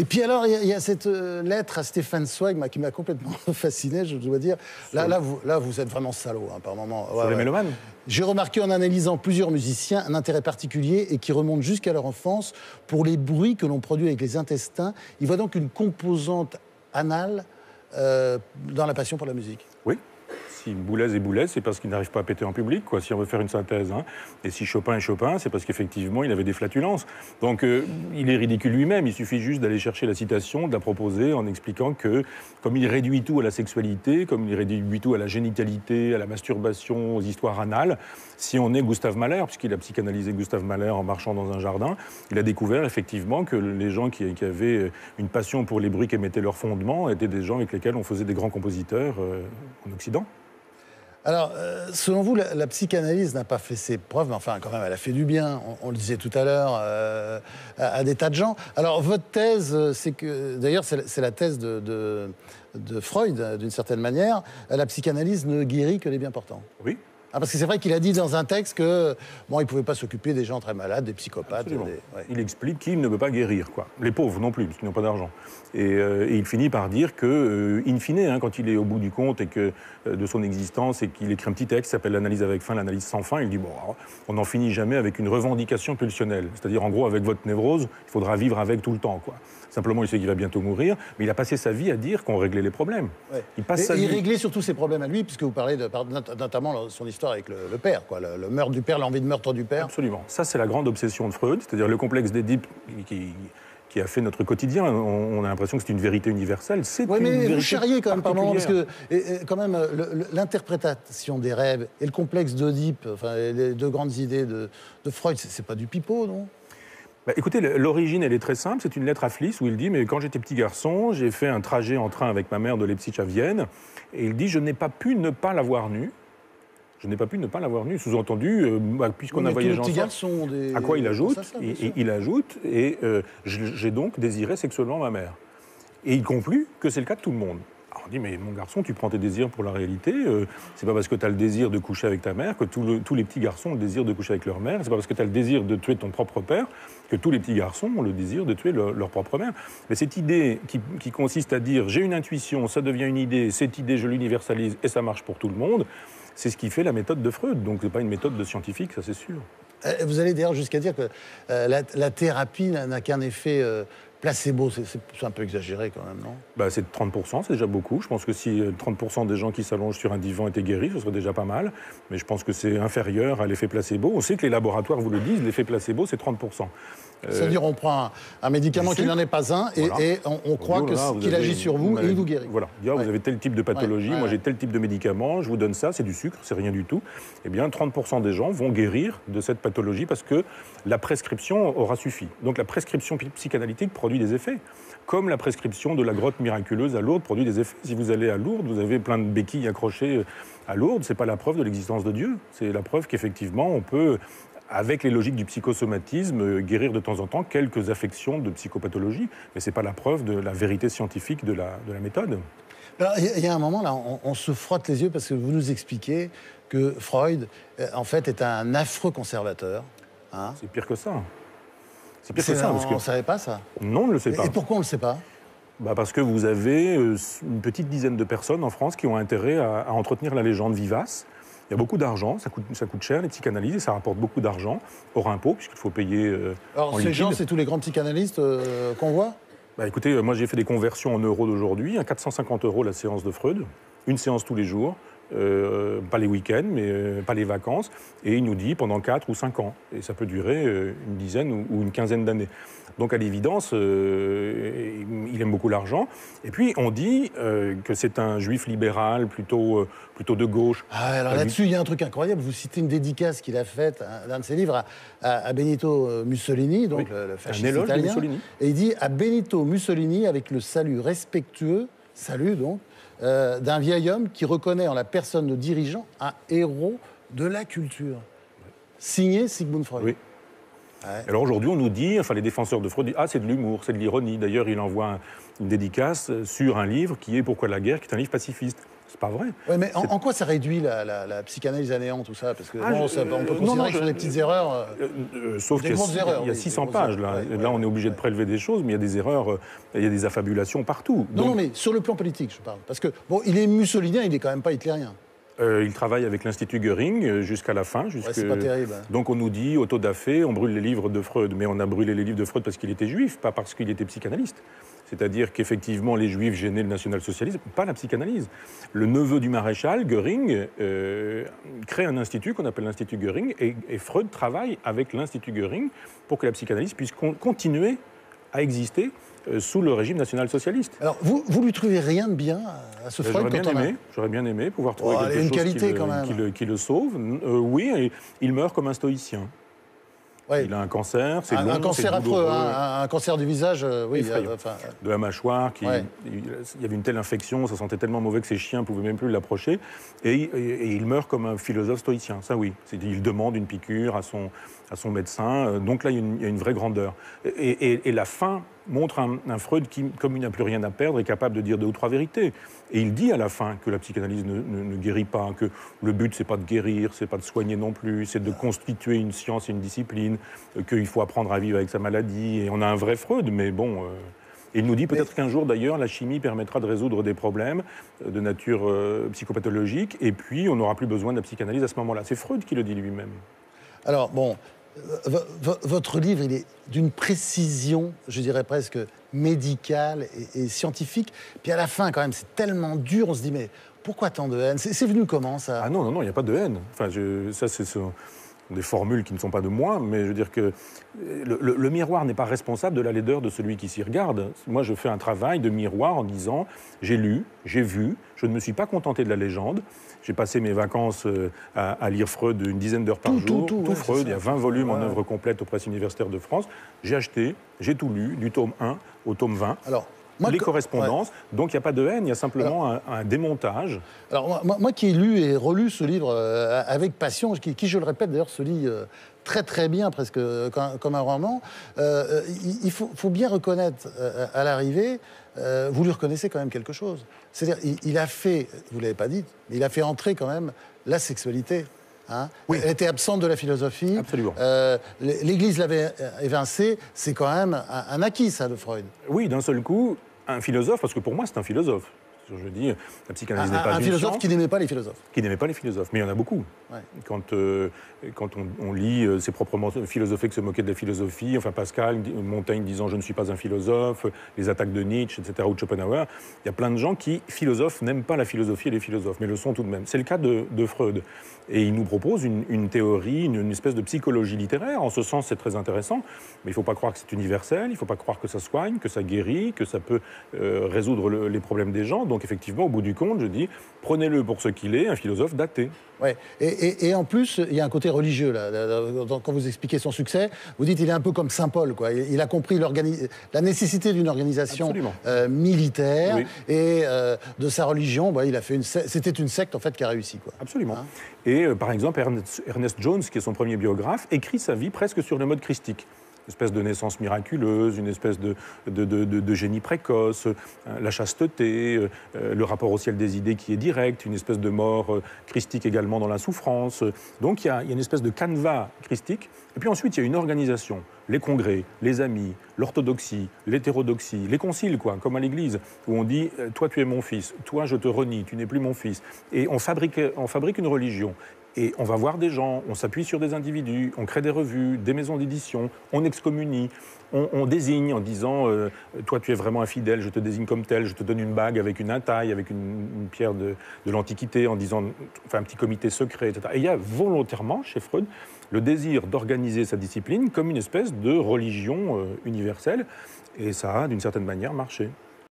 Et puis alors, il y a cette lettre à Stefan Zweig qui m'a complètement fasciné, je dois dire. Là, vous êtes vraiment salaud, hein, par moment. Sur les mélomanes. J'ai remarqué en analysant plusieurs musiciens un intérêt particulier et qui remonte jusqu'à leur enfance pour les bruits que l'on produit avec les intestins. Il voit donc une composante anale dans la passion pour la musique. Oui. Si Boulez est Boulez, c'est parce qu'il n'arrive pas à péter en public, quoi, si on veut faire une synthèse. Hein. Et si Chopin est Chopin, c'est parce qu'effectivement, il avait des flatulences. Donc, il est ridicule lui-même. Il suffit juste d'aller chercher la citation, de la proposer en expliquant que, comme il réduit tout à la sexualité, comme il réduit tout à la génitalité, à la masturbation, aux histoires anales, si on est Gustave Mahler, puisqu'il a psychanalysé Gustave Mahler en marchant dans un jardin, il a découvert effectivement que les gens qui avaient une passion pour les bruits qu'émettaient leurs fondements étaient des gens avec lesquels on faisait des grands compositeurs en Occident. Alors, selon vous, la psychanalyse n'a pas fait ses preuves, mais enfin, quand même, elle a fait du bien, on le disait tout à l'heure, à des tas de gens. Alors, votre thèse, c'est que, d'ailleurs, c'est la thèse de Freud, d'une certaine manière, la psychanalyse ne guérit que les bien portants. Oui. Ah, parce que c'est vrai qu'il a dit dans un texte que il ne pouvait pas s'occuper des gens très malades, des psychopathes. Ouais. Il explique qu'il ne peut pas guérir, quoi. Les pauvres non plus, parce qu'ils n'ont pas d'argent. Et il finit par dire que, in fine, hein, quand il est au bout du compte et que, de son existence et qu'il écrit un petit texte qui s'appelle l'analyse avec fin, l'analyse sans fin, il dit bon, on n'en finit jamais avec une revendication pulsionnelle. C'est-à-dire, en gros, avec votre névrose, il faudra vivre avec tout le temps, quoi. Simplement, il sait qu'il va bientôt mourir, mais il a passé sa vie à dire qu'on réglait les problèmes. Ouais. Il réglait surtout ses problèmes à lui, puisque vous parlez notamment de son histoire avec le père, quoi, le meurtre du père, l'envie de meurtre du père. Absolument. Ça, c'est la grande obsession de Freud, c'est-à-dire le complexe d'Édipe qui a fait notre quotidien. On a l'impression que c'est une vérité universelle. Oui, mais vous charriez quand même par moment, parce que quand même l'interprétation des rêves et le complexe d'Oedipe, enfin, les deux grandes idées de Freud, c'est pas du pipeau, non? Bah, écoutez, l'origine, elle est très simple. C'est une lettre à Fliss où il dit « Mais quand j'étais petit garçon, j'ai fait un trajet en train avec ma mère de Leipzig à Vienne. » Et il dit « Je n'ai pas pu ne pas l'avoir nue. » Je n'ai pas pu ne pas l'avoir nue. Sous-entendu, puisqu'on a voyagé ensemble... À quoi il ajoute, il ajoute « Et j'ai donc désiré sexuellement ma mère. » Et il conclut que c'est le cas de tout le monde. Alors on dit, mais mon garçon, tu prends tes désirs pour la réalité. C'est pas parce que tu as le désir de coucher avec ta mère que tous les petits garçons ont le désir de coucher avec leur mère. C'est pas parce que tu as le désir de tuer ton propre père que tous les petits garçons ont le désir de tuer leur propre mère. Mais cette idée qui consiste à dire, j'ai une intuition, ça devient une idée, cette idée, je l'universalise et ça marche pour tout le monde, c'est ce qui fait la méthode de Freud. Donc c'est pas une méthode de scientifique, ça c'est sûr. Vous allez d'ailleurs jusqu'à dire que la thérapie n'a qu'un effet... placebo, c'est un peu exagéré quand même, non? Bah, c'est 30%, c'est déjà beaucoup. Je pense que si 30% des gens qui s'allongent sur un divan étaient guéris, ce serait déjà pas mal. Mais je pense que c'est inférieur à l'effet placebo. On sait que les laboratoires vous le disent, l'effet placebo, c'est 30%. C'est-à-dire on prend un médicament qui n'en est pas un et on croit qu'il agit sur vous et il vous guérit. Voilà. Vous avez tel type de pathologie, moi j'ai tel type de médicament, je vous donne ça, c'est du sucre, c'est rien du tout. Eh bien, 30% des gens vont guérir de cette pathologie parce que la prescription aura suffi. Donc la prescription psychanalytique produit des effets. Comme la prescription de la grotte miraculeuse à Lourdes produit des effets. Si vous allez à Lourdes, vous avez plein de béquilles accrochées à Lourdes, c'est pas la preuve de l'existence de Dieu. C'est la preuve qu'effectivement, on peut, avec les logiques du psychosomatisme, guérir de temps en temps quelques affections de psychopathologie. Mais c'est pas la preuve de la vérité scientifique de la méthode. Alors, il y a un moment, là, on se frotte les yeux parce que vous nous expliquez que Freud, en fait, est un affreux conservateur. Hein. C'est pire que ça. C'est pire que ça. On ne savait pas ça? Non, on ne le sait pas. Et pourquoi on ne le sait pas? Parce que vous avez une petite dizaine de personnes en France qui ont intérêt à entretenir la légende vivace. Il y a beaucoup d'argent, ça coûte cher, les psychanalystes, et ça rapporte beaucoup d'argent, hors impôt, puisqu'il faut payer Alors, ces gens, c'est tous les grands psychanalystes qu'on voit? Écoutez, moi j'ai fait des conversions en euros d'aujourd'hui, à 450 € la séance de Freud, une séance tous les jours, pas les week-ends, mais pas les vacances, et il nous dit pendant 4 ou 5 ans, et ça peut durer une dizaine ou une quinzaine d'années. Donc à l'évidence, il aime beaucoup l'argent, et puis on dit que c'est un juif libéral, plutôt de gauche. Ah, alors là-dessus, il y a un truc incroyable, vous citez une dédicace qu'il a faite, d'un de ses livres, à Benito Mussolini, donc oui, le fasciste italien, et il dit « À Benito Mussolini, avec le salut respectueux, salut donc, d'un vieil homme qui reconnaît en la personne de dirigeant un héros de la culture. » Signé Sigmund Freud. Oui. Ouais. Alors aujourd'hui, on nous dit, enfin les défenseurs de Freud disent « Ah, c'est de l'humour, c'est de l'ironie. » D'ailleurs, il envoie une dédicace sur un livre qui est « Pourquoi la guerre ?», qui est un livre pacifiste. C'est pas vrai. Ouais, mais en quoi ça réduit la psychanalyse à néant, tout ça? Parce que on peut considérer que ce sont des petites erreurs. Sauf qu'il y a 600 pages. Là, on est obligé de prélever des choses, mais il y a des erreurs, il y a des affabulations partout. Non, mais sur le plan politique, je parle. Parce que, bon, il est mussolinien, il n'est quand même pas hitlérien. Il travaille avec l'Institut Göring jusqu'à la fin. C'est pas terrible. Donc on nous dit, autodafé, on brûle les livres de Freud. Mais on a brûlé les livres de Freud parce qu'il était juif, pas parce qu'il était psychanalyste. C'est-à-dire qu'effectivement, les juifs gênaient le national-socialisme, pas la psychanalyse. Le neveu du maréchal, Göring, crée un institut qu'on appelle l'Institut Göring, et Freud travaille avec l'Institut Göring pour que la psychanalyse puisse continuer à exister sous le régime national-socialiste. Alors, vous lui trouvez rien de bien à ce Freud? J'aurais bien aimé pouvoir trouver quelque chose qui le sauve. Oui, et il meurt comme un stoïcien. Ouais. Il a un cancer, c'est long, un cancer affreux, un cancer du visage, oui. De la mâchoire, il y avait une telle infection, ça sentait tellement mauvais que ses chiens ne pouvaient même plus l'approcher. Et il meurt comme un philosophe stoïcien, ça oui. Il demande une piqûre à son médecin, donc là il y a une vraie grandeur. Et la fin montre un Freud qui, comme il n'a plus rien à perdre, est capable de dire 2 ou 3 vérités. Et il dit à la fin que la psychanalyse ne guérit pas, que le but, c'est pas de guérir, c'est pas de soigner non plus, c'est de constituer une science et une discipline, qu'il faut apprendre à vivre avec sa maladie. Et on a un vrai Freud, mais bon... il nous dit peut-être qu'un jour, d'ailleurs, la chimie permettra de résoudre des problèmes de nature psychopathologique, et puis on n'aura plus besoin de la psychanalyse à ce moment-là. C'est Freud qui le dit lui-même. Alors, bon... Votre livre, il est d'une précision, je dirais presque médicale et scientifique. Puis à la fin, quand même, c'est tellement dur, on se dit, mais pourquoi tant de haine? C'est venu comment, ça? Ah non, il n'y a pas de haine. Enfin, ça, c'est des formules qui ne sont pas de moi, mais je veux dire que le miroir n'est pas responsable de la laideur de celui qui s'y regarde. Moi, je fais un travail de miroir en disant, j'ai lu, j'ai vu, je ne me suis pas contenté de la légende. J'ai passé mes vacances à lire Freud une dizaine d'heures par jour. Tout Freud, il y a 20 volumes en œuvre complète aux presses universitaires de France. J'ai acheté, j'ai tout lu, du tome 1 au tome 20. Alors, les correspondances, donc il n'y a pas de haine, il y a simplement un démontage. Alors moi qui ai lu et relu ce livre avec passion, qui je le répète d'ailleurs se lit très très bien, presque comme un roman, il faut bien reconnaître à l'arrivée, vous lui reconnaissez quand même quelque chose. C'est-à-dire, il a fait, vous ne l'avez pas dit, mais il a fait entrer quand même la sexualité. Hein. Oui. Elle était absente de la philosophie. Absolument. L'Église l'avait évincée. C'est quand même un acquis, ça, de Freud. Oui, d'un seul coup, un philosophe, parce que pour moi, c'est un philosophe. Je dis, la psychanalyse n'est pas une philosophe qui n'aimait pas les philosophes. Qui n'aimait pas les philosophes, mais il y en a beaucoup. Ouais. Quand on lit c'est proprement philosopher que se moquer de la philosophie, enfin Pascal, Montaigne disant je ne suis pas un philosophe, les attaques de Nietzsche, etc., ou de Schopenhauer, il y a plein de gens qui, philosophes, n'aiment pas la philosophie et les philosophes, mais le sont tout de même. C'est le cas de Freud. Et il nous propose une théorie, une espèce de psychologie littéraire. En ce sens, c'est très intéressant, mais il ne faut pas croire que c'est universel, il ne faut pas croire que ça soigne, que ça guérit, que ça peut résoudre les problèmes des gens. Donc effectivement, au bout du compte, je dis, prenez-le pour ce qu'il est, un philosophe daté. Ouais. Et en plus, il y a un côté religieux, là. Quand vous expliquez son succès, vous dites qu'il est un peu comme Saint Paul, quoi. Il a compris la nécessité d'une organisation militaire, oui. Et de sa religion, il a fait c'était une secte, en fait, qui a réussi, quoi. Absolument. Hein? Et par exemple, Ernest Jones, qui est son premier biographe, écrit sa vie presque sur le mode christique. Une espèce de naissance miraculeuse, une espèce de génie précoce, la chasteté, le rapport au ciel des idées qui est direct, une espèce de mort christique également dans la souffrance. Donc il y a une espèce de canevas christique. Et puis ensuite, il y a une organisation, les congrès, les amis, l'orthodoxie, l'hétérodoxie, les conciles, quoi, comme à l'église, où on dit « toi tu es mon fils, toi je te renie, tu n'es plus mon fils ». Et on fabrique une religion. Et on va voir des gens, on s'appuie sur des individus, on crée des revues, des maisons d'édition, on excommunie, on désigne en disant toi tu es vraiment infidèle, je te désigne comme tel, je te donne une bague avec une intaille, avec une pierre de l'Antiquité, en disant, enfin un petit comité secret, etc. Et il y a volontairement, chez Freud, le désir d'organiser sa discipline comme une espèce de religion universelle, et ça a d'une certaine manière marché.